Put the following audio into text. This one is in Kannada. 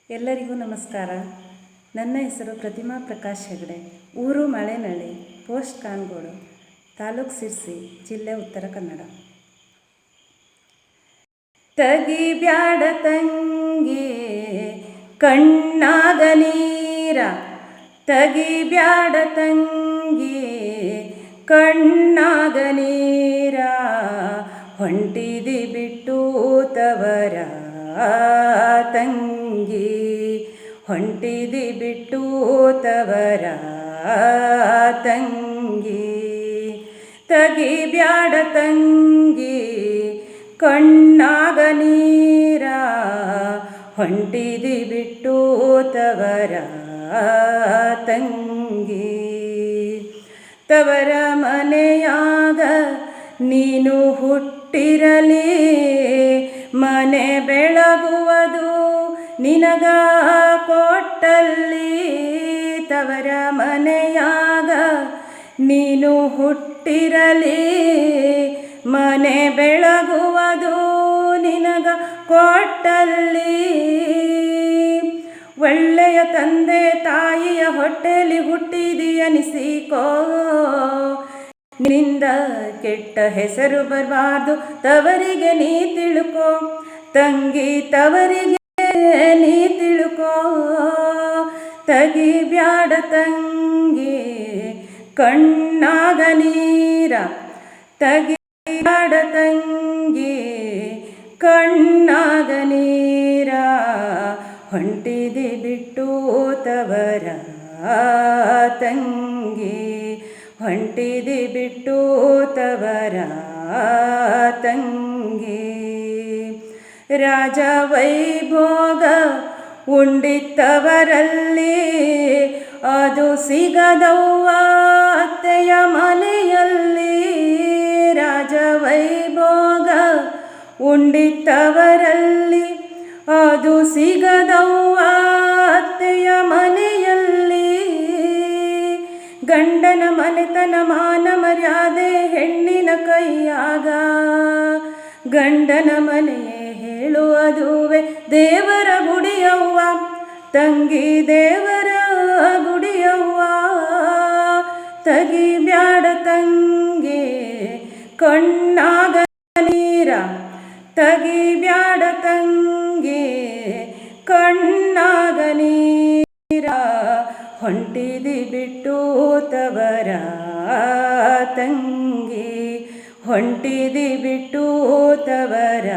ಎಲ್ಲರಿಗೂ ನಮಸ್ಕಾರ. ನನ್ನ ಹೆಸರು ಪ್ರತಿಮಾ ಪ್ರಕಾಶ್ ಹೆಗಡೆ. ಊರು ಮಳೆನಳ್ಳಿ, ಪೋಸ್ಟ್ ಕಾನ್ಗೋಡು, ತಾಲೂಕು ಸಿರ್ಸಿ, ಜಿಲ್ಲೆ ಉತ್ತರ ಕನ್ನಡ. ತಗಿಬ್ಯಾಡ ತಂಗಿ ಕಣ್ಣಾಗ ನೀರ, ತಗಿಬ್ಯಾಡ ತಂಗಿ ಕಣ್ಣಾಗ ನೀರ, ಹೊಂಟಿದಿ ಬಿಟ್ಟು ತವರ ತಂಗಿ, ಹೊಂಟಿದಿ ಬಿಟ್ಟು ತವರ ತಂಗಿ. ತಗಿಬ್ಯಾಡ ತಂಗಿ ಕಣ್ಣಾಗ ನೀರ, ಹೊಂಟಿದಿ ಬಿಟ್ಟು ತವರ ತಂಗಿ. ತವರ ಮನೆಯಾಗ ನೀನು ಹುಟ್ಟಿರಲಿ, ಮನೆ ಬೆಳಗುವುದು ನಿನಗ ಕೊಟ್ಟಲ್ಲಿ. ತವರ ಮನೆಯಾಗ ನೀನು ಹುಟ್ಟಿರಲಿ, ಮನೆ ಬೆಳಗುವುದು ನಿನಗ ಕೊಟ್ಟಲ್ಲಿ. ಒಳ್ಳೆಯ ತಂದೆ ತಾಯಿಯ ಹೊಟ್ಟೆಲಿ ಹುಟ್ಟಿದಿ ಅನಿಸಿಕೋ, ನಿನ್ನಿಂದ ಕೆಟ್ಟ ಹೆಸರು ಬರಬಾರ್ದು ತವರಿಗೆ ನೀ ತಿಳ್ಕೋ ತಂಗಿ, ತವರಿಗೆ ನೀ ತಿಳ್ಕೋ. ತಗಿಬ್ಯಾಡ ತಂಗಿ ಕಣ್ಣಾಗ ನೀರ, ತಗಿಬ್ಯಾಡ ತಂಗಿ ಕಣ್ಣಾಗ ನೀರ, ಹೊಂಟಿದಿ ಬಿಟ್ಟು ತವರ ತಂಗಿ, ಹೊಂಟಿದಿ ಬಿಟ್ಟು ತವರ ತಂಗಿ. ರಾಜ ವೈಭೋಗ ಉಂಡಿತ್ತವರಲ್ಲಿ, ಅದು ಸಿಗದವ್ವ ಅತ್ತೆಯ ಮನೆಯಲ್ಲಿ. ರಾಜ ವೈಭೋಗ ಉಂಡಿತ್ತವರಲ್ಲಿ, ಅದು ಸಿಗದವ್ವ ಅತ್ತೆಯ ಮನೆಯಲ್ಲಿ. ಗಂಡನ ಮನೆತನ ಮಾನ ಮರ್ಯಾದೆ ಹೆಣ್ಣಿನ ಕೈಯಾಗ, ಗಂಡನ ಮನೆಯೇ ಹೇಳುವುದುವೆ ದೇವರ ಗುಡಿಯವ್ವ ತಂಗಿ, ದೇವರ ಗುಡಿಯವ್ವ. ತಗಿಬ್ಯಾಡ ತಂಗಿ ಕಣ್ಣಾಗ ನೀರ, ತಗಿಬ್ಯಾಡ ತಂಗಿ ಕಣ್ಣಾಗ ನೀರ, ಹೊಂಟಿದಿ ಬಿಟ್ಟು ತವರ ತಂಗಿ, ಹೊಂಟಿದಿ ಬಿಟ್ಟು ತವರ